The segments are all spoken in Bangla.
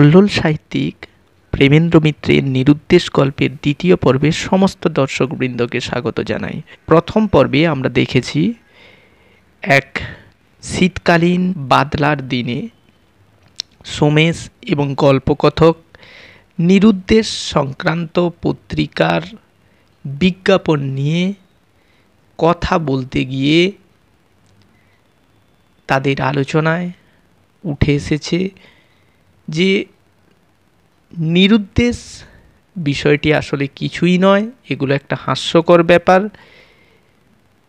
কল্লোল সাহিত্যিক প্রেমেন্দ্র মিত্রের নিরুদ্দেশ গল্পের দ্বিতীয় পর্বে সমস্ত দর্শকবৃন্দকে স্বাগত জানাই। প্রথম পর্বে আমরা দেখেছি এক শীতকালীন বাদলার দিনে সোমেশ এবং গল্পকথক নিরুদ্দেশ সংক্রান্ত পত্রিকার বিজ্ঞাপন নিয়ে কথা বলতে গিয়ে তাদের আলোচনায় উঠে এসেছে যে নিরুদ্দেশ বিষয়টি আসলে কিছুই নয়, এগুলো একটা হাস্যকর ব্যাপার।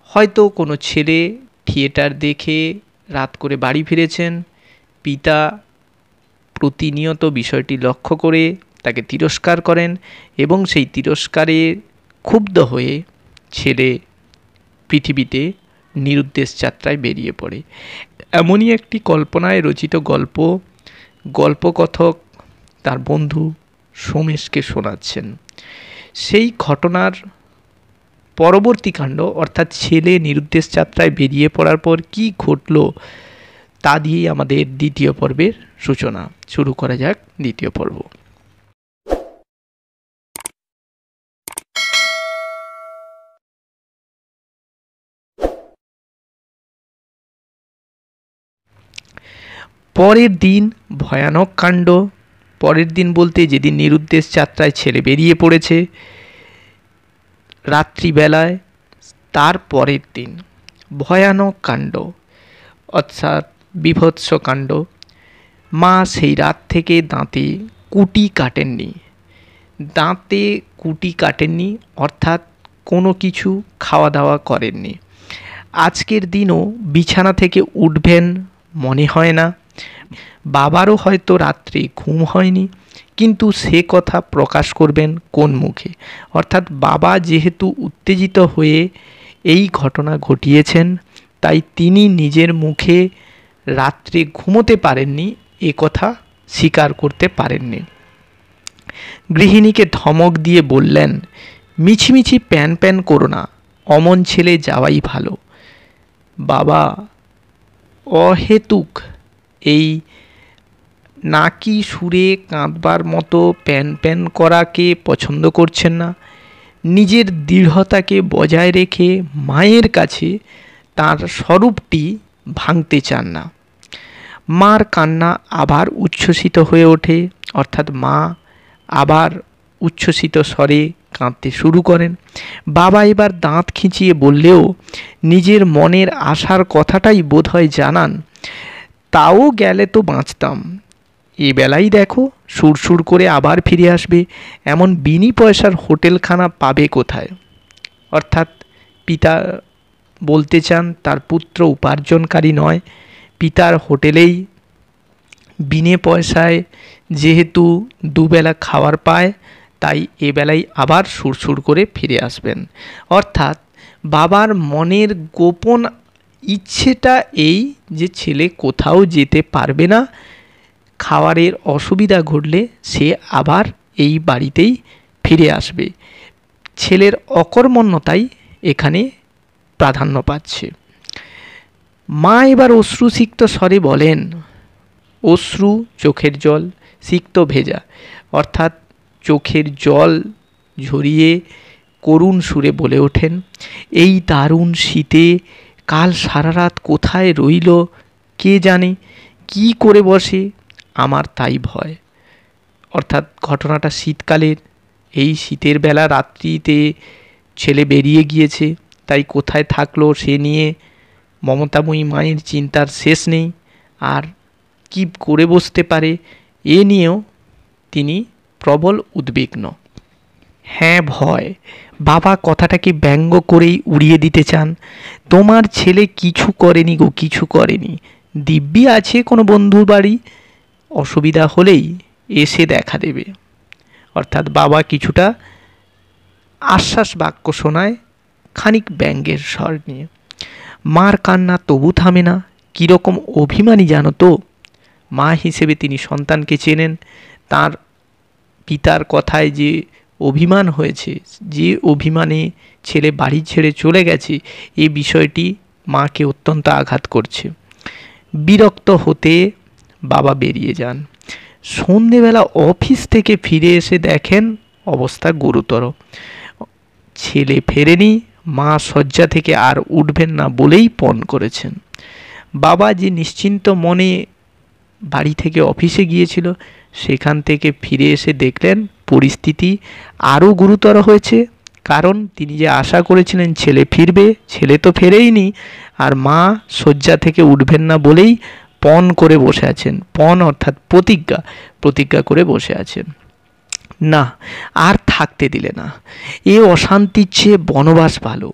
হয়তো কোনো ছেলে থিয়েটার দেখে রাত করে বাড়ি ফিরেছেন, পিতা প্রতিনিয়ত বিষয়টি লক্ষ্য করে তাকে তিরস্কার করেন এবং সেই তিরস্কারে ক্ষুব্ধ হয়ে ছেলে পৃথিবীতে নিরুদ্দেশ যাত্রায় বেরিয়ে পড়ে। এমনই একটি কল্পনায় রচিত গল্প গল্পকথক তার বন্ধু সোমেশকে শোনাচ্ছেন। সেই ঘটনার পরবর্তী কাণ্ড, অর্থাৎ ছেলে নিরুদ্দেশ যাত্রায় বেরিয়ে পড়ার পর কী ঘটল তা দিয়েই আমাদের দ্বিতীয় পর্বের সূচনা। শুরু করা যাক দ্বিতীয় পর্ব। পরের দিন ভয়ানক কাণ্ড। পরের দিন বলতে যেদিন নিরুদ্দেশ যাত্রায় ছেলে বেরিয়ে পড়েছে রাত্রিবেলায়, তার পরের দিন ভয়ানক কাণ্ড, অর্থাৎ বীভৎস কাণ্ড। মা সেই রাত থেকে দাঁতে কুটি কাটেননি, অর্থাৎ কোনো কিছু খাওয়া দাওয়া করেননি। আজকের দিনও বিছানা থেকে উঠবেন মনে হয় না। বাবারও হয়তো রাত্রে ঘুম হয়নি, কিন্তু সে কথা প্রকাশ করবেন কোন মুখে? অর্থাৎ বাবা যেহেতু উত্তেজিত হয়ে এই ঘটনা ঘটিয়েছেন, তাই তিনি নিজের মুখে রাত্রে ঘুমোতে পারেননি এ কথা স্বীকার করতে পারেননি। গৃহিণীকে ধমক দিয়ে বললেন, মিছিমিছি প্যান প্যান করো না, অমন ছেলে যাওয়াই ভালো। বাবা অহেতুক এই নাকি সুরে কাঁদবার মতো প্যান প্যান করাকে পছন্দ করছেন না। নিজের দৃঢ়তাকে বজায় রেখে মায়ের কাছে তার স্বরূপটি ভাঙতে চান না। মার কান্না আবার উচ্ছ্বসিত হয়ে ওঠে, অর্থাৎ মা আবার উচ্ছ্বসিত স্বরে কাঁদতে শুরু করেন। বাবা এবার দাঁত খিঁচিয়ে বললেও নিজের মনের আশার কথাটাই বোধহয় জানান, তাও গেলে তো বাঁচতাম। এ বেলাই দেখো সুরসুর করে আবার ফিরে আসবে, এমন বিনি পয়সার হোটেলখানা পাবে কোথায়? অর্থাৎ পিতা বলতে চান তার পুত্র উপার্জনকারী নয়, পিতার হোটেলেই বিনে পয়সায় যেহেতু দুবেলা খাওয়ার পায়, তাই এবেলায় আবার সুরসুর করে ফিরে আসবেন। অর্থাৎ বাবার মনের গোপন ইচ্ছেটা এই যে ছেলে কোথাও যেতে পারবে না, খাওয়ারের অসুবিধা ঘটলে সে আবার এই বাড়িতেই ফিরে আসবে। ছেলের অকর্মণ্যতাই এখানে প্রাধান্য পাচ্ছে। মা এবার অশ্রুসিক্ত স্বরে বলেন, অশ্রু চোখের জল, সিক্ত ভেজা, অর্থাৎ চোখের জল ঝরিয়ে করুণ সুরে বলে ওঠেন, এই দারুণ শীতে কাল সারা রাত কোথায় রইল কে জানে, কি করে বসে, আমার তাই ভয়। অর্থাৎ ঘটনাটা শীতকালের, এই শীতের বেলা রাত্রিতে ছেলে বেরিয়ে গিয়েছে, তাই কোথায় থাকলো সে নিয়ে মমতাময়ী মায়ের চিন্তার শেষ নেই। আর কি করে বসতে পারে এ নিয়েও তিনি প্রবল উদ্বিগ্ন। হ্যাঁ, ভয়। বাবা কথাটাকে ব্যঙ্গ করেই উড়িয়ে দিতে চান। তোমার ছেলে কিছু করেনি গো, কিছু করেনি। দিব্যি আছে কোনো বন্ধুর বাড়ি, অসুবিধা হলেই এসে দেখা দেবে। অর্থাৎ বাবা কিছুটা আশ্বাস বাক্য শোনায় খানিক ব্যঙ্গের স্বর নিয়ে। মার কান্না তবু থামে না। কীরকম অভিমানী জানো তো? মা হিসেবে তিনি সন্তানকে চেনেন। তার পিতার কথায় যে অভিমান হয়েছে, যে অভিমানে ছেলে বাড়ি ছেড়ে চলে গেছে, এই বিষয়টি মাকে অত্যন্ত আঘাত করছে। বিরক্ত হতে বাবা বেরিয়ে যান। সন্ধেবেলা অফিস থেকে ফিরে এসে দেখেন অবস্থা গুরুতর। ছেলে ফেরেনি, মা শয্যা থেকে আর উঠবেন না বলেই পণ করেছেন। বাবা যে নিশ্চিন্ত মনে বাড়ি থেকে অফিসে গিয়েছিল, সেখান থেকে ফিরে এসে দেখলেন পরিস্থিতি আরও গুরুতর হয়েছে। কারণ তিনি যে আশা করেছিলেন ছেলে ফিরবে, ছেলে তো ফেরেইনি, আর মা শয্যা থেকে উঠবেন না বলেই পণ করে বসে আছেন। পণ অর্থাৎ প্রতিজ্ঞা করে বসে আছেন। না, আর থাকতে দিলে না, এ অশান্তির চেয়ে বনবাস ভালো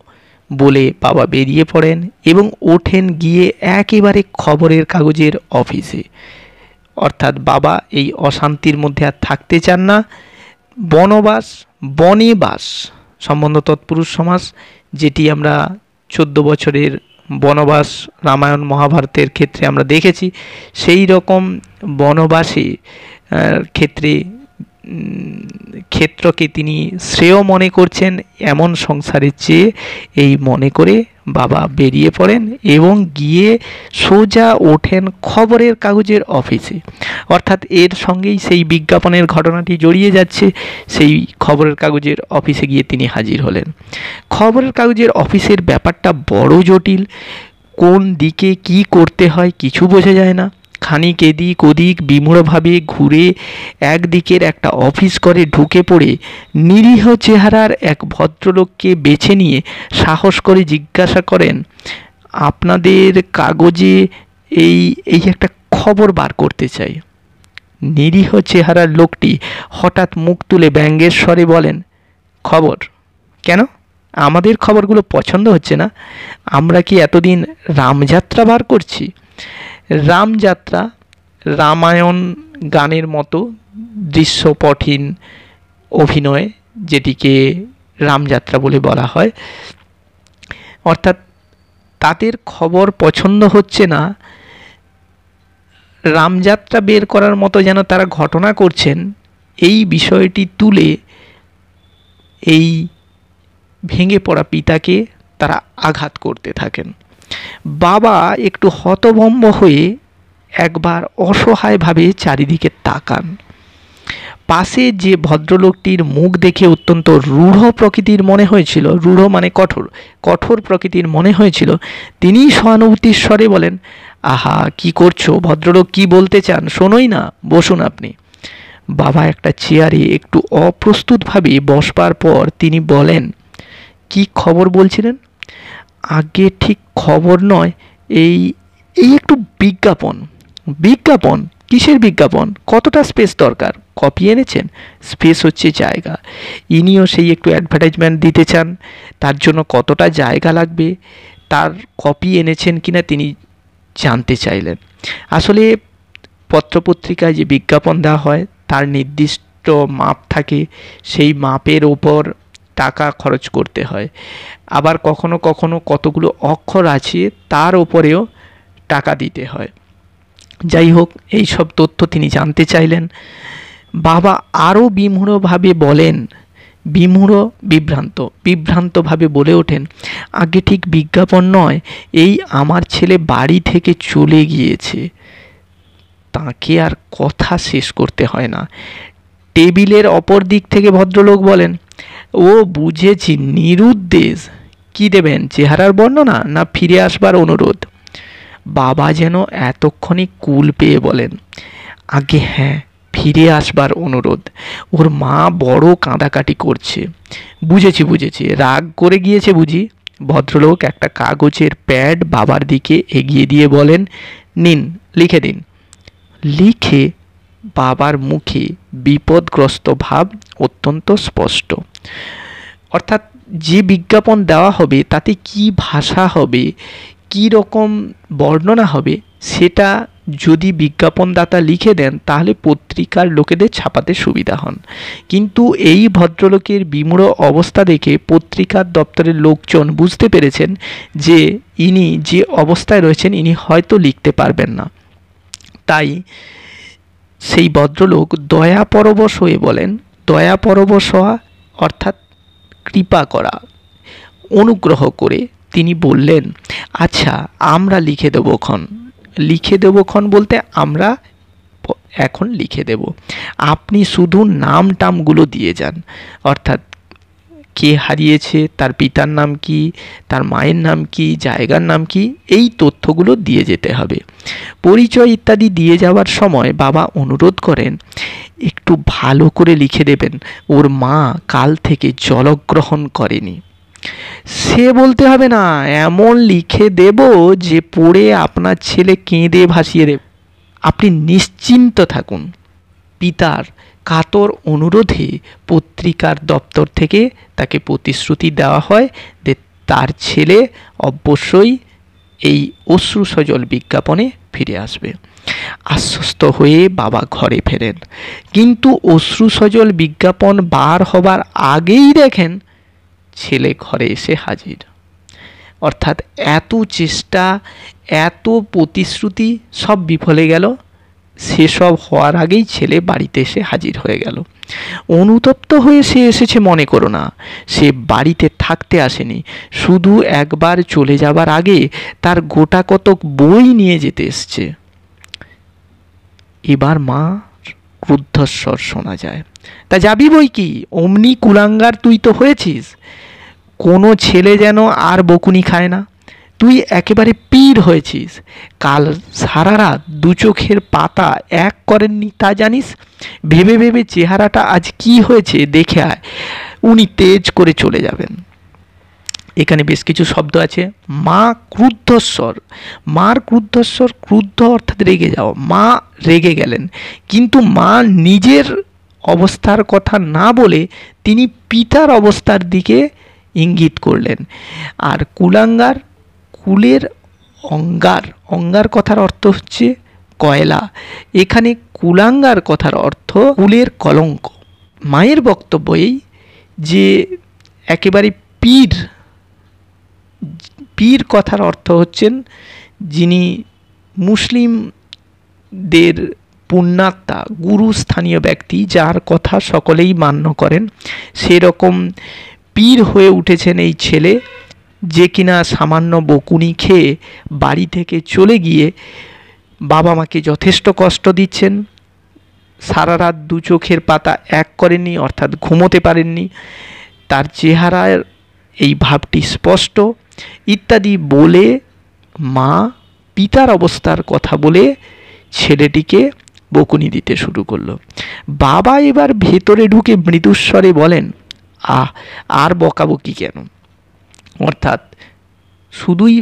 বলে বাবা বেরিয়ে পড়েন এবং ওঠেন গিয়ে একেবারে খবরের কাগজের অফিসে। অর্থাৎ বাবা এই অশান্তির মধ্যে আর থাকতে চান না। বনবাস, বনে বাস সম্বন্ধ তৎপুরুষ সমাস, যেটি আমরা 14 বছরের বনবাস রামায়ণ মহাভারতের ক্ষেত্রে আমরা দেখেছি, সেই রকম বনবাসী ক্ষেত্রকে তিনি শ্রেয় মনে করছেন এমন সংসারের চেয়ে, এই মনে করে বাবা বেরিয়ে পড়েন এবং গিয়ে সোজা ওঠেন খবরের কাগজের অফিসে। অর্থাৎ এর সঙ্গেই সেই বিজ্ঞাপনের ঘটনাটি জড়িয়ে যাচ্ছে। সেই খবরের কাগজের অফিসে গিয়ে তিনি হাজির হলেন। খবরের কাগজের অফিসের ব্যাপারটা বড় জটিল। কোন দিকে কি করতে হয় কিছু বোঝা যায় না। খানিক এদিক ওদিক বিমূঢ়ভাবে ঘুরে একদিকের একটা অফিস করে ঢুকে পড়ে নিরীহ চেহারার এক ভদ্রলোককে বেছে নিয়ে সাহস করে জিজ্ঞাসা করেন, আপনাদের কাগজে এই একটা খবর বার করতে চাই। নিরীহ চেহারার লোকটি হঠাৎ মুখ তুলে ব্যঙ্গের স্বরে বলেন, খবর? কেন? আমাদের খবরগুলো পছন্দ হচ্ছে না? আমরা কি এতদিন রামযাত্রা বার করছি? রামযাত্রা রামায়ণ গানের মতো দৃশ্যপটহীন অভিনয়, যেটিকে রামযাত্রা বলে বলা হয়। অর্থাৎ তাদের খবর পছন্দ হচ্ছে না, রামযাত্রা বের করার মতো যেন তারা ঘটনা করছেন, এই বিষয়টি তুলে এই ভেঙে পড়া পিতাকে তারা আঘাত করতে থাকেন। বাবা একটু হতভম্ব হয়ে একবার অসহায়ভাবে চারিদিকে তাকান। পাশে যে ভদ্রলোকটির মুখ দেখে অত্যন্ত রূঢ় প্রকৃতির মনে হয়েছিল, রূঢ় মানে কঠোর প্রকৃতির মনে হয়েছিল, তিনি সহানুভূতির স্বরে বলেন, আহা, কি করছো ভদ্রলোক, কি বলতে চান, শোনোই না, বসুন আপনি। বাবা একটা চেয়ারে একটু অপ্রস্তুতভাবে বসবার পর তিনি বলেন, কি খবর বলছিলেন? আগে ঠিক খবর নয়, এই একটু বিজ্ঞাপন। বিজ্ঞাপন? কিসের বিজ্ঞাপন? কতটা স্পেস দরকার? কপি এনেছেন? স্পেস হচ্ছে জায়গা। ইনিও সেই একটু অ্যাডভার্টাইজমেন্ট দিতে চান, তার জন্য কতটা জায়গা লাগবে, তার কপি এনেছেন কিনা তিনি জানতে চাইলেন। আসলে পত্রপত্রিকায় যে বিজ্ঞাপন দেওয়া হয় তার নির্দিষ্ট মাপ থাকে, সেই মাপের ওপর টাকা খরচ করতে হয়। আবার কখনো কখনো কতগুলো অক্ষর আছে তার ওপরেও টাকা দিতে হয়। যাই হোক, এই সব তথ্য তিনি জানতে চাইলেন। বাবা আরও বিমূঢ়ভাবে বলেন, বিভ্রান্তভাবে বলে ওঠেন, আগে ঠিক বিজ্ঞাপন নয়, এই আমার ছেলে বাড়ি থেকে চলে গিয়েছে। তাকে আর কথা শেষ করতে হয় না। টেবিলের অপর দিক থেকে ভদ্রলোক বলেন, ও বুঝেছি, নিরুদ্দেশ। কি দেবেন, চেহারার বর্ণনা না ফিরে আসবার অনুরোধ? বাবা যেন এতক্ষণে কুল পেয়ে বলেন, আগে হ্যাঁ, ফিরে আসবার অনুরোধ। ওর মা বড় কাঁদাকাটি করছে। বুঝেছি, রাগ করে গিয়েছে বুঝি? ভদ্রলোক একটা কাগজের প্যাড বাবার দিকে এগিয়ে দিয়ে বলেন, নিন, লিখে দিন। লিখে বাবার মুখে বিপদগ্রস্ত ভাব অত্যন্ত স্পষ্ট। অর্থাৎ যে বিজ্ঞাপন দেওয়া হবে তাতে কি ভাষা হবে, কি রকম বর্ণনা হবে, সেটা যদি বিজ্ঞাপনদাতা লিখে দেন তাহলে পত্রিকার লোকেদের ছাপাতে সুবিধা হন। কিন্তু এই ভদ্রলোকের বিমূঢ় অবস্থা দেখে পত্রিকার দপ্তরের লোকজন বুঝতে পেরেছেন যে ইনি যে অবস্থায় রয়েছেন ইনি হয়তো লিখতে পারবেন না। তাই সেই ভদ্রলোক দয়াপরবশ হয়ে বলেন, দয়াপরবশ হওয়া অর্থাৎ কৃপা করা, অনুগ্রহ করে তিনি বললেন, আচ্ছা আমরা লিখে দেবক্ষণ বলতে আমরা এখন লিখে দেব, আপনি শুধু নাম টামগুলো দিয়ে যান, অর্থাৎ কে হারিয়েছে, তার পিতার নাম কি, তার মায়ের নাম কি, জায়গার নাম কি, এই তথ্যগুলো দিয়ে যেতে হবে। পরিচয় ইত্যাদি দিয়ে যাওয়ার সময় বাবা অনুরোধ করেন একটু ভালো করে লিখে দেবেন ওর মা কাল থেকে জলগ্রহণ করেনি। সে বলতে হবে না, এমন লিখে দেব যে পড়ে আপনার ছেলে কেঁদে ভাসিয়ে দেবে। আপনি নিশ্চিন্ত থাকুন। পিতার কাতর অনুরোধে পত্রিকার দপ্তর থেকে তাকে প্রতিশ্রুতি দেওয়া হয় যে তার ছেলে অবশ্যই এই অশ্রু সজল বিজ্ঞাপনে ফিরে আসবে। আশ্বস্ত হয়ে বাবা ঘরে ফেরেন, কিন্তু অশ্রু সজল বিজ্ঞাপন বার হবার আগেই দেখেন ছেলে ঘরে এসে হাজির। অর্থাৎ এত চেষ্টা, এত প্রতিশ্রুতি সব বিফলে গেল। সেসব হওয়ার আগেই ছেলে বাড়িতে এসে হাজির হয়ে গেল। অনুতপ্ত হয়ে সে এসেছে মনে করো না, সে বাড়িতে থাকতে আসেনি, শুধু একবার চলে যাবার আগে তার গোটা কতক বই নিয়ে যেতে এসছে। এবার মা ক্রুদ্ধস্বর শোনা যায়, তা যাবি বই কি, অমনি কুলাঙ্গার তুই তো হয়েছিস, কোনো ছেলে যেন আর বকুনি খায় না, তুই একেবারে পীর হয়েছিস। কাল সারা রাত দু চোখের পাতা এক করেননি তা জানিস? ভেবে ভেবে চেহারাটা আজ কি হয়েছে দেখে আয়। উনি তেজ করে চলে যাবেন। এখানে বেশ কিছু শব্দ আছে। মা ক্রুদ্ধস্বর, মার ক্রুদ্ধস্বর, ক্রুদ্ধ অর্থাৎ রেগে যাও, মা রেগে গেলেন, কিন্তু মা নিজের অবস্থার কথা না বলে তিনি পিতার অবস্থার দিকে ইঙ্গিত করলেন। আর কুলাঙ্গার, কুলের অঙ্গার, অঙ্গার কথার অর্থ হচ্ছে কয়লা, এখানে কুলাঙ্গার কথার অর্থ কুলের কলঙ্ক। মায়ের বক্তব্য এই যে একেবারে পীর, পীর কথার অর্থ হচ্ছেন যিনি মুসলিমদের পুণ্যাত্মা, গুরু স্থানীয় ব্যক্তি, যার কথা সকলেই মান্য করেন। সেরকম পীর হয়ে উঠেছেন এই ছেলে, যে কিনা সামান্য বকুনি খেয়ে বাড়ি থেকে চলে গিয়ে বাবা মাকে যথেষ্ট কষ্ট দিচ্ছেন। সারা রাত দু চোখের পাতা এক করেননি, অর্থাৎ ঘুমোতে পারেননি, তার চেহারার এই ভাবটি স্পষ্ট ইত্যাদি বলে মা পিতার অবস্থার কথা বলে ছেলেটিকে বকুনি দিতে শুরু করলো। বাবা এবার ভেতরে ঢুকে মৃদুস্বরে বলেন, আর বকাবকি কেন, অর্থাৎ শুধুই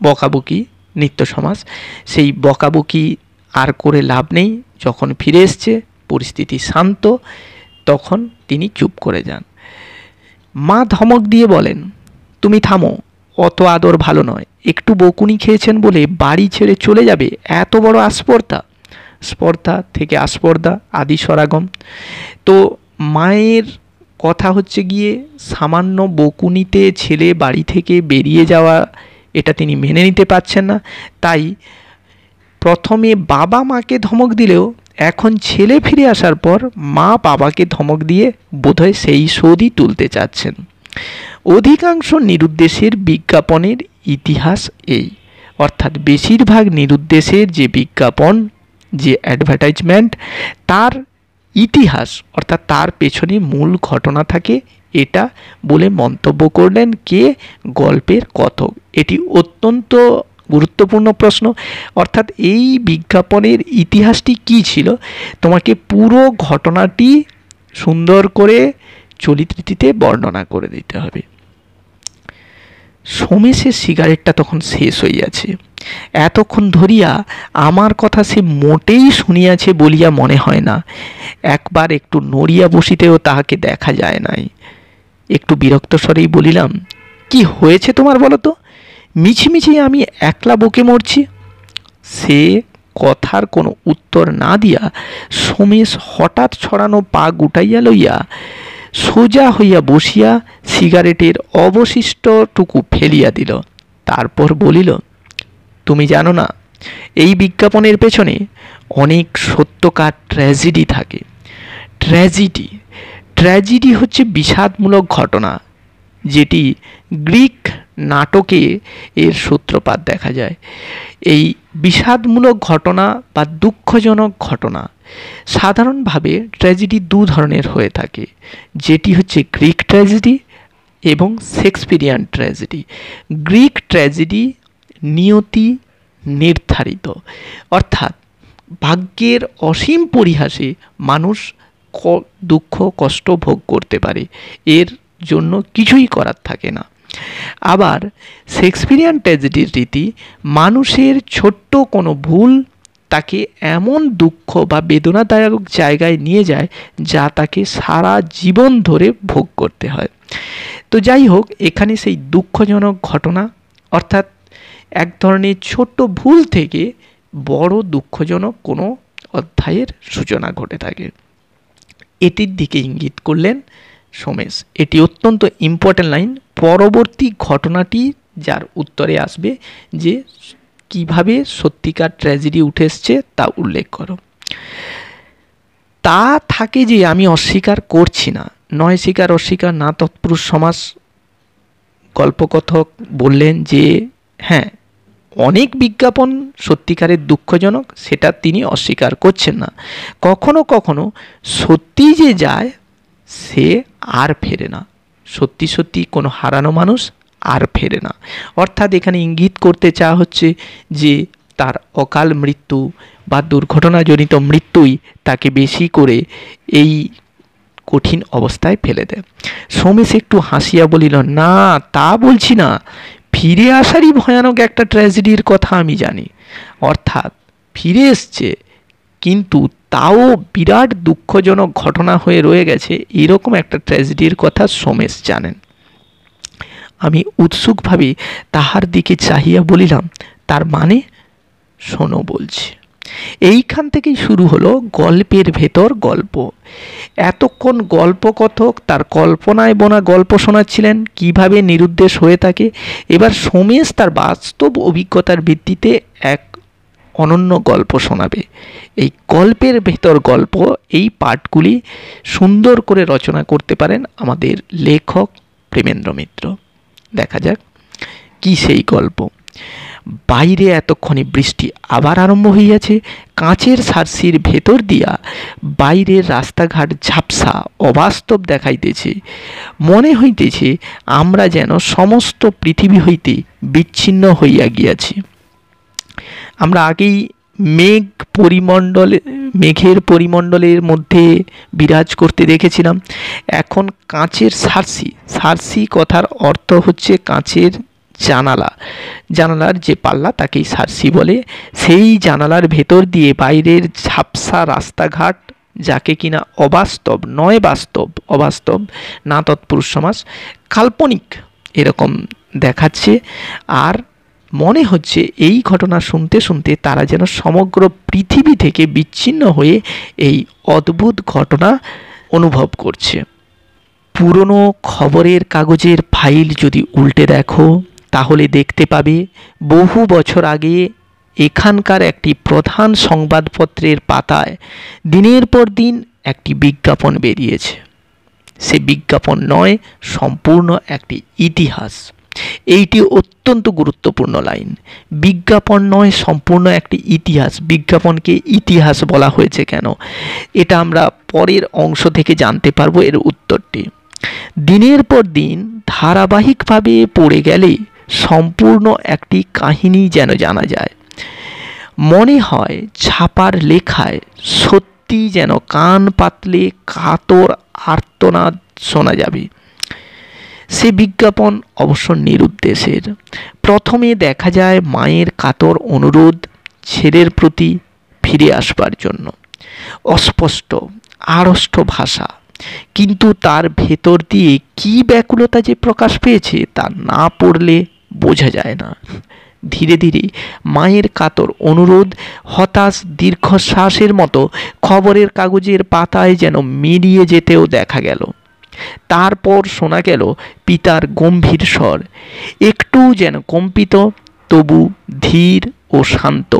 বকাবকি নিত্য সমাজ, সেই বকাবকি আর করে লাভ নেই। যখন ফিরে এসছে, পরিস্থিতি শান্ত, তখন তিনি চুপ করে যান। মা ধমক দিয়ে বলেন, তুমি থামো, অত আদর ভালো নয়, একটু বকুনি খেয়েছেন বলে বাড়ি ছেড়ে চলে যাবে, এত বড় আস্পর্ধা। স্পর্ধা থেকে আস্পর্ধা, আদি সরাগম। তো মায়ের কথা হচ্ছে গিয়ে সামান্য বকুনিতে ছেলে বাড়ি থেকে বেরিয়ে যাওয়া, এটা তিনি মেনে নিতে পারছেন না। তাই প্রথমে বাবা মাকে ধমক দিলেও এখন ছেলে ফিরে আসার পর মা বাবাকে ধমক দিয়ে বোধহয় সেই শোধই তুলতে চাচ্ছেন। অধিকাংশ নিরুদ্দেশের বিজ্ঞাপনের ইতিহাস এই, অর্থাৎ বেশিরভাগ নিরুদ্দেশের যে বিজ্ঞাপন, যে অ্যাডভার্টাইজমেন্ট, তার ইতিহাস অর্থাৎ তার পেছনে মূল ঘটনা থাকে, এটা বলে মন্তব্য করলেন কে? গল্পের কথক। এটি অত্যন্ত গুরুত্বপূর্ণ প্রশ্ন। অর্থাৎ এই বিজ্ঞাপনের ইতিহাসটি কী ছিল, তোমাকে পুরো ঘটনাটি সুন্দর করে চলিত রীতিতে বর্ণনা করে দিতে হবে। সোমেশের সিগারেটটা তখন শেষ হইয়াছে। এতক্ষণ ধরিয়া আমার কথা সে মোটেই শুনিয়াছে বলিয়া মনে হয় না। একবার একটু নড়িয়া বসিতেও তাহাকে দেখা যায় নাই। একটু বিরক্ত স্বরেই বলিলাম, কি হয়েছে তোমার বলো তো? মিছিমিছি আমি একলা বকে মরছি। সে কথার কোনো উত্তর না দিয়া সোমেশ হঠাৎ ছড়ানো পা গুটাইয়া লইয়া সোজা হইয়া বসিয়া সিগারেটের অবশিষ্টটুকু ফেলিয়া দিল। তারপর বলিল, তুমি জানো না, এই বিজ্ঞাপনের পেছনে অনেক সত্যকার ট্র্যাজেডি থাকে। ট্র্যাজেডি হচ্ছে বিষাদমূলক ঘটনা, যেটি গ্রিক নাটকে এর সূত্রপাত দেখা যায়। এই বিষাদমূলক ঘটনা বা দুঃখজনক ঘটনা সাধারণভাবে ট্র্যাজেডি দু ধরনের হয়ে থাকে, যেটি হচ্ছে গ্রিক ট্র্যাজেডি এবং শেক্সপিয়ারিয়ান ট্র্যাজেডি। গ্রিক ট্র্যাজেডি নিয়তি নির্ধারিত, অর্থাৎ ভাগ্যের অসীম পরিহাসে মানুষ দুঃখ কষ্ট ভোগ করতে পারে, এর জন্য কিছুই করার থাকে না। আবার শেক্সপিয়ারিয়ান ট্র্যাজেডির রীতি মানুষের ছোট্ট কোনো ভুল তাকে এমন দুঃখ বা বেদনাদায়ক জায়গায় নিয়ে যায় যা তাকে সারা জীবন ধরে ভোগ করতে হয়। তো যাই হোক, এখানে সেই দুঃখজনক ঘটনা অর্থাৎ এক ধরনের ছোট্ট ভুল থেকে বড় দুঃখজনক কোনো অধ্যায়ের সূচনা ঘটে থাকে, এটির দিকে ইঙ্গিত করলেন সোমেশ। এটি অত্যন্ত ইম্পর্ট্যান্ট লাইন। পরবর্তী ঘটনাটি যার উত্তরে আসবে যে কিভাবে সত্যিকার ট্র্যাজেডি উঠে এসছে তা উল্লেখ করো। তা থাকে যে আমি অস্বীকার করছি না, নয় স্বীকার অস্বীকার না তৎপুরুষ সমাস। গল্পকথক বললেন যে হ্যাঁ, অনেক বিজ্ঞাপন সত্যিকারের দুঃখজনক, সেটা তিনি অস্বীকার করছেন না। কখনো কখনো সত্যি যে যায় সে আর ফেরে না, সত্যি সত্যি কোনো হারানো মানুষ আর ফেরে না। অর্থাৎ এখানে ইঙ্গিত করতে চাওয়া হচ্ছে যে তার অকাল মৃত্যু বা দুর্ঘটনাজনিত মৃত্যুই তাকে বেশি করে এই কঠিন অবস্থায় ফেলে দেয়। সোমেশ একটু হাসিয়া বলিল, না তা বলছি না, ফিরে আসারই ভয়ানক একটা ট্র্যাজেডির কথা আমি জানি। অর্থাৎ ফিরে এসছে কিন্তু তাও বিরাট দুঃখজনক ঘটনা হয়ে রয়ে গেছে, এরকম একটা ট্র্যাজেডির কথা সোমেশ জানেন। আমি উৎসুকভাবে তাহার দিকে চাহিয়া বলিলাম, তার মানে? শোনো বলছি। এইখান থেকেই শুরু হলো গল্পের ভেতর গল্প। এতক্ষণ গল্পকথক তার কল্পনায় বোনা গল্প শোনাচ্ছিলেন কিভাবে নিরুদ্দেশ হয়ে থাকে। এবার সোমেশ তার বাস্তব অভিজ্ঞতার ভিত্তিতে এক অনন্য গল্প শোনাবে। এই গল্পের ভেতর গল্প, এই পাঠগুলি সুন্দর করে রচনা করতে পারেন আমাদের লেখক প্রেমেন্দ্র মিত্র। দেখা যাক কি সেই গল্প। বাইরে এতক্ষণে বৃষ্টি আবার আরম্ভ হইয়াছে। কাঁচের সার্সির ভেতর দিয়া বাইরের রাস্তাঘাট ঝাপসা অবাস্তব দেখাইতেছে। মনে হইতেছে আমরা যেন সমস্ত পৃথিবী হইতে বিচ্ছিন্ন হইয়া গিয়াছি। আমরা আগেই মেঘের পরিমণ্ডলের মধ্যে বিরাজ করতে দেখেছিলাম। এখন কাঁচের সার্সি কথার অর্থ হচ্ছে কাঁচের জানালা, জানালার যে পাল্লা তাকেই সার্সি বলে। সেই জানালার ভেতর দিয়ে বাইরের ঝাপসা রাস্তাঘাট, যাকে কিনা অবাস্তব নয় বাস্তব, অবাস্তব না তৎপুরুষ সমাস, কাল্পনিক এরকম দেখাচ্ছে। আর মনে হচ্ছে এই ঘটনা শুনতে শুনতে তারা যেন সমগ্র পৃথিবী থেকে বিচ্ছিন্ন হয়ে এই অদ্ভুত ঘটনা অনুভব করছে। পুরনো খবরের কাগজের ফাইল যদি উল্টে দেখো তাহলে দেখতে পাবে বহু বছর আগে এখানকার একটি প্রধান সংবাদপত্রের পাতায় দিনের পর দিন একটি বিজ্ঞাপন বেরিয়েছে। সে বিজ্ঞাপন নয়, সম্পূর্ণ একটি ইতিহাস। এইটি অত্যন্ত গুরুত্বপূর্ণ লাইন। বিজ্ঞাপন নয়, সম্পূর্ণ একটি ইতিহাস। বিজ্ঞাপনকে ইতিহাস বলা হয়েছে কেন, এটা আমরা পরের অংশ থেকে জানতে পারবো এর উত্তরটি। দিনের পর দিন ধারাবাহিকভাবে পড়ে গেলে সম্পূর্ণ একটি কাহিনী যেন জানা যায়। মনে হয় ছাপার লেখায় সত্যি যেন কান পাতলে কাতর আর্তনাদ শোনা যাবে। সে বিজ্ঞাপন অবশ্য নিরুদ্দেশের। প্রথমে দেখা যায় মায়ের কাতর অনুরোধ ছেলের প্রতি ফিরে আসবার জন্য। অস্পষ্ট আড়ষ্ট ভাষা, কিন্তু তার ভেতর দিয়ে কি ব্যাকুলতা যে প্রকাশ পেয়েছে তা না পড়লে বোঝা যায় না। ধীরে ধীরে মায়ের কাতর অনুরোধ হতাশ দীর্ঘশ্বাসের মতো খবরের কাগজের পাতায় যেন মিলিয়ে যেতেও দেখা গেল। তারপর শোনা গেল পিতার গম্ভীর স্বর, একটু যেন কম্পিত, তবু ধীর ও শান্ত।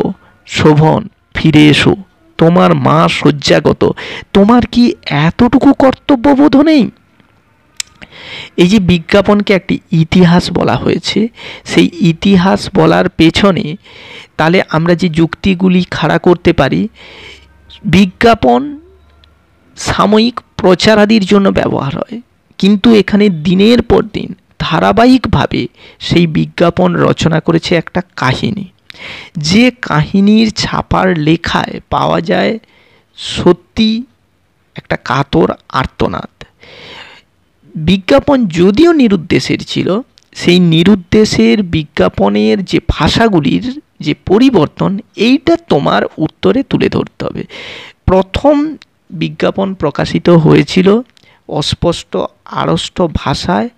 শোভন, ফিরে এসো, তোমার মা শয্যাগত, তোমার কি এতটুকু কর্তব্যবোধ নেই? এই যে বিজ্ঞাপনকে একটি ইতিহাস বলা হয়েছে, সেই ইতিহাস বলার পেছনে তাহলে আমরা যে যুক্তিগুলি খাড়া করতে পারি, বিজ্ঞাপন সাময়িক প্রচারাদির জন্য ব্যবহার হয়, কিন্তু এখানে দিনের পর দিন ধারাবাহিকভাবে সেই বিজ্ঞাপন রচনা করেছে একটা কাহিনী, যে কাহিনীর ছাপার লেখায় পাওয়া যায় সত্যি একটা কাতর আর্তনাদ। বিজ্ঞাপন যদিও নিরুদ্দেশের ছিল, সেই নিরুদ্দেশের বিজ্ঞাপনের যে ভাষাগুলির যে পরিবর্তন, এইটা তোমার উত্তরে তুলে ধরতে হবে। প্রথম বিজ্ঞাপন প্রকাশিত হয়েছিল অস্পষ্ট আড়ষ্ট ভাষায়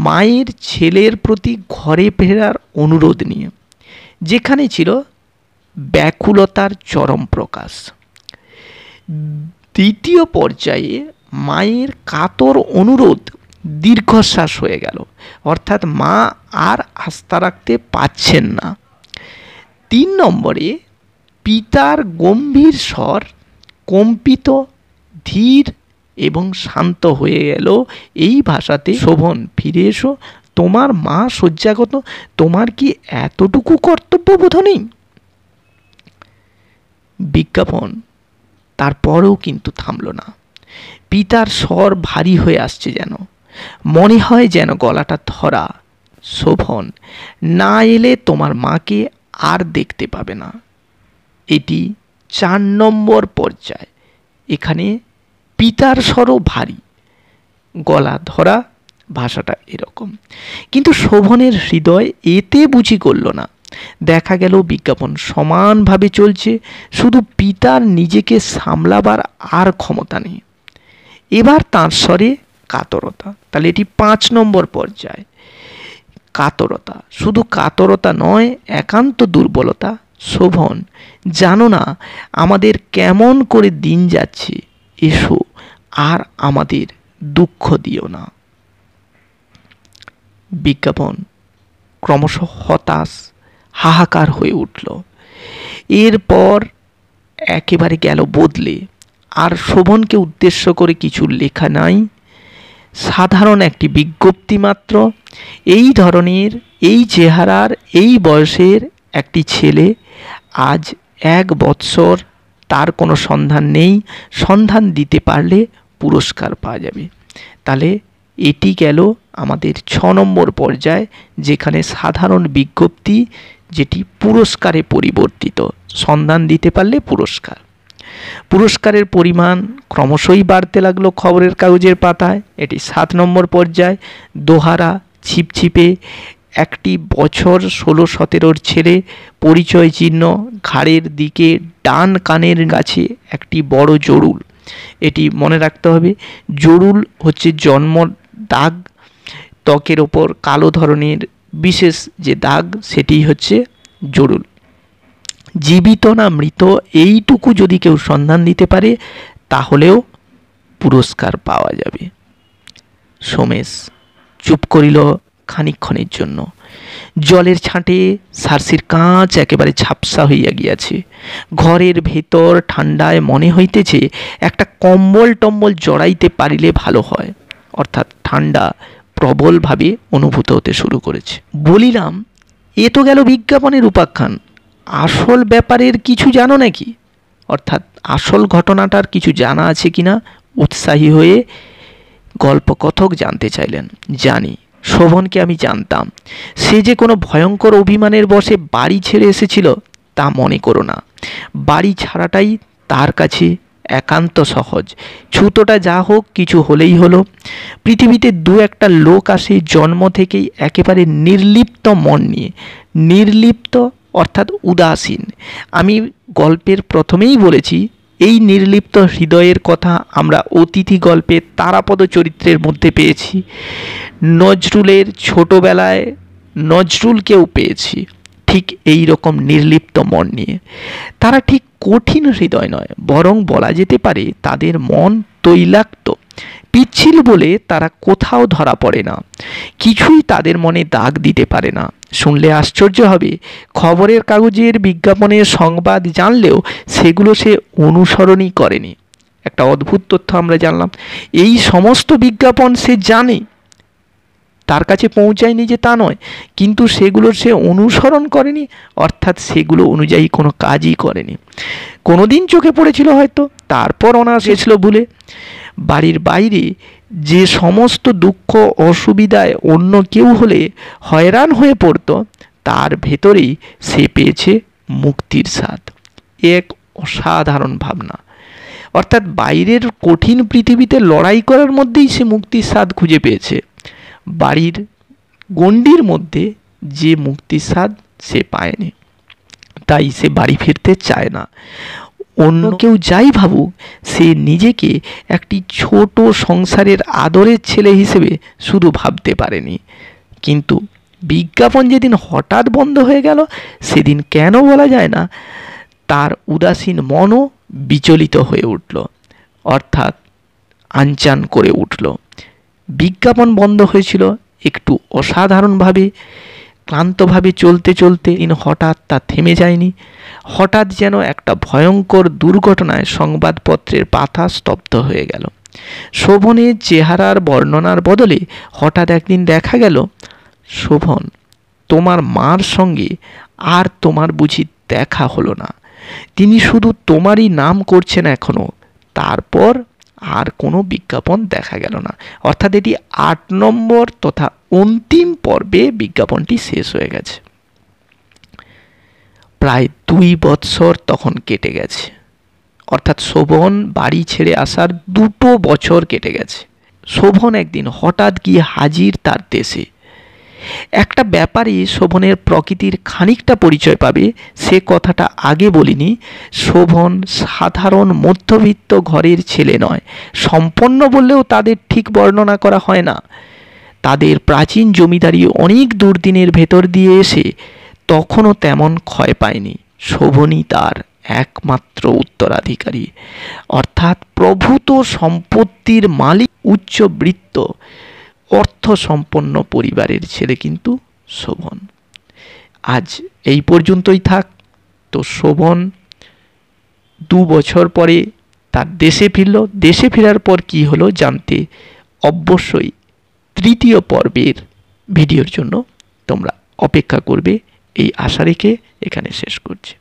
মায়ের ছেলের প্রতি ঘরে ফেরার অনুরোধ নিয়ে, যেখানে ছিল ব্যাকুলতার চরম প্রকাশ। দ্বিতীয় পর্যায়ে মায়ের কাতর অনুরোধ দীর্ঘশ্বাস হয়ে গেল, অর্থাৎ মা আর আস্থা রাখতে পারছেন না। 3 নম্বরে পিতার গম্ভীর স্বর কম্পিত, ধীর এবং শান্ত হয়ে গেল এই ভাষাতে, শোভন ফিরে এসো, তোমার মা শয্যাগত, তোমার কি এতটুকু কর্তব্যবোধ নেই? বিজ্ঞাপন তারপরেও কিন্তু থামল না। পিতার স্বর ভারী হয়ে আসছে, যেন মনে হয় যেন গলাটা ধরা। শোভন, না এলে তোমার মাকে আর দেখতে পাবে না। এটি 4 নম্বর পর্যায়। এখানে পিতার স্বরও ভারী, গলা ধরা, ভাষাটা এরকম। কিন্তু শোভনের হৃদয় এতে বুঝি করল না। দেখা গেল বিজ্ঞাপন সমানভাবে চলছে, শুধু পিতার নিজেকে সামলাবার আর ক্ষমতা নেই। এবার তাঁর স্বরে কাতরতা। তাহলে এটি 5 নম্বর পর্যায়। কাতরতা, শুধু কাতরতা নয়, একান্ত দুর্বলতা। শোভন, জানো না আমাদের কেমন করে দিন যাচ্ছে, এসো আর আমাদের দুঃখ দিও না। বিজ্ঞাপন ক্রমশ হতাশ, হাহাকার হয়ে উঠল। এরপর একেবারে গেল বদলে, আর শোভনকে উদ্দেশ্য করে কিছু লেখা নাই, সাধারণ একটি বিজ্ঞপ্তি মাত্র। এই ধরনের, এই চেহারার, এই বয়সের একটি ছেলে, আজ 1 বৎসর, তার কোনো সন্ধান নেই, সন্ধান দিতে পারলে পুরস্কার পাওয়া যাবে। তাহলে এটি গেল আমাদের 6 নম্বর পর্যায়, যেখানে সাধারণ বিজ্ঞপ্তি যেটি পুরস্কারে পরিবর্তিত, সন্ধান দিতে পারলে পুরস্কার। পুরস্কারের পরিমাণ ক্রমশই বাড়তে লাগলো খবরের কাগজের পাতায়। এটি 7 নম্বর পর্যায়। দোহারা, ছিপছিপে, একটি বছর 16-17 ছেলে, পরিচয় চিহ্ন, ঘাড়ের দিকে ডান কানের কাছে একটি বড় জরুল। এটি মনে রাখতে হবে, জরুল হচ্ছে জন্ম দাগ, ত্বকের ওপর কালো ধরনের বিশেষ যে দাগ, সেটি হচ্ছে জরুল। জীবিত না মৃত এইটুকু যদি কেউ সন্ধান দিতে পারে, তাহলেও পুরস্কার পাওয়া যাবে। সোমেশ চুপ করিল খানিকক্ষণের জন্য। জলের ছাঁটে সার্সির কাঁচ একেবারে ঝাপসা হইয়া গিয়াছে। ঘরের ভেতর ঠান্ডায় মনে হইতেছে একটা কম্বল টম্বল জড়াইতে পারিলে ভালো হয়, অর্থাৎ ঠান্ডা প্রবলভাবে অনুভূত হতে শুরু করেছে। বলিলাম, এ তো গেল বিজ্ঞাপনের উপাখ্যান, আসল ব্যাপারের কিছু জানো নাকি? অর্থাৎ আসল ঘটনাটার কিছু জানা আছে কিনা উৎসাহী হয়ে গল্পকথক জানতে চাইলেন। জানি, শোভনকে আমি জানতাম। সে যে কোনো ভয়ঙ্কর অভিমানের বশে বাড়ি ছেড়ে এসেছিল তা মনে করো না। বাড়ি ছাড়াটাই তার কাছে একান্ত সহজ। ছুতোটা যা হোক, কিছু হলেই হলো। পৃথিবীতে 2-1টা লোক আসে জন্ম থেকেই একেবারে নির্লিপ্ত মন নিয়ে। নির্লিপ্ত অর্থাৎ উদাসীন। আমি গল্পের প্রথমেই বলেছি, এই নির্লিপ্ত হৃদয়ের কথা আমরা অতিথি গল্পে তারাপদ চরিত্রের মধ্যে পেয়েছি। নজরুলের ছোটবেলায় নজরুলকেও পেয়েছি ঠিক এই রকম নির্লিপ্ত মন নিয়ে। তারা ঠিক কঠিন হৃদয় নয়, বরং বলা যেতে পারে তাদের মন তৈলাক্ত, পিচ্ছিল বলে তারা কোথাও ধরা পড়ে না। কিছুই তাদের মনে দাগ দিতে পারে না। শুনলে আশ্চর্য হবে, খবরের কাগজের বিজ্ঞাপনের সংবাদ জানলেও সেগুলো সে অনুসরণই করেনি। একটা অদ্ভুত তথ্য আমরা জানলাম, এই সমস্ত বিজ্ঞাপন সে জানে, তার কাছে পৌঁছায়নি যে তা নয়, কিন্তু সেগুলোর সে অনুসরণ করেনি, অর্থাৎ সেগুলো অনুযায়ী কোনো কাজই করেনি। কোনো দিন চোখে পড়েছিল হয়তো, তারপর অনায়াস গেছিল ভুলে। বাড়ির বাইরে যে সমস্ত দুঃখ অসুবিধায় অন্য কেউ হলে হয়রান হয়ে পড়তো, তার ভেতরেই সে পেয়েছে মুক্তির স্বাদ। এক অসাধারণ ভাবনা। অর্থাৎ বাইরের কঠিন পৃথিবীতে লড়াই করার মধ্যেই সে মুক্তির স্বাদ খুঁজে পেয়েছে। বাড়ির গণ্ডির মধ্যে যে মুক্তির স্বাদ সে পায়নি, তাই সে বাড়ি ফিরতে চায় না। অন্য কেউ যাই ভাবুক, সে নিজেকে একটি ছোট সংসারের আদরের ছেলে হিসেবে শুধু ভাবতে পারেনি। কিন্তু বিজ্ঞাপন যেদিন হঠাৎ বন্ধ হয়ে গেল, সেদিন কেন বলা যায় না, তার উদাসীন মনও বিচলিত হয়ে উঠল, অর্থাৎ আনচান করে উঠল। বিজ্ঞাপন বন্ধ হয়েছিল একটু অসাধারণভাবে, ক্লান্তভাবে চলতে চলতে হঠাৎ তা থেমে যায়নি। হঠাৎ যেন একটা ভয়ঙ্কর দুর্ঘটনায় সংবাদপত্রের পাতা স্তব্ধ হয়ে গেল। শোভনের চেহারার বর্ণনার বদলে হঠাৎ একদিন দেখা গেল, শোভন, তোমার মার সঙ্গে আর তোমার বুঝি দেখা হলো না? তিনি শুধু তোমারই নাম করছেন এখনো। তারপর আর কোনো বিজ্ঞাপন দেখা গেল না। অর্থাৎ এটি ৮ নম্বর তথা অন্তিম পর্বে বিজ্ঞাপনটি শেষ হয়ে গেছে। প্রায় ২ বৎসর তখন কেটে গেছে। অর্থাৎ শোভন বাড়ি ছেড়ে আসার ২ বছর কেটে গেছে। শোভন একদিন হঠাৎ গিয়ে হাজির তার দেশে। একটা ব্যাপারে শোভনের প্রকৃতির খানিকটা পরিচয় পাবে, সে কথাটা আগে বলিনি। শোভন সাধারণ মধ্যবিত্ত ঘরের ছেলে নয়। সম্পন্ন বললেও তাদের ঠিক বর্ণনা করা হয় না। তাদের প্রাচীন জমিদারি অনেক দুর্দিনের ভেতর দিয়ে এসে তখনও তেমন ক্ষয় পায়নি। শোভনই তার একমাত্র উত্তরাধিকারী, অর্থাৎ প্রভূত সম্পত্তির মালিক, উচ্চবৃত্ত অর্থ সম্পন্ন পরিবারের ছেলে কিন্তু শোভন। আজ এই পর্যন্তই থাক। তো শোভন ২ বছর পরে তার দেশে ফিরল। দেশে ফেরার পর কি হলো জানতে অবশ্যই ৩য় পর্বের ভিডিওর জন্য তোমরা অপেক্ষা করবে, এই আশা রেখে এখানে শেষ করছি।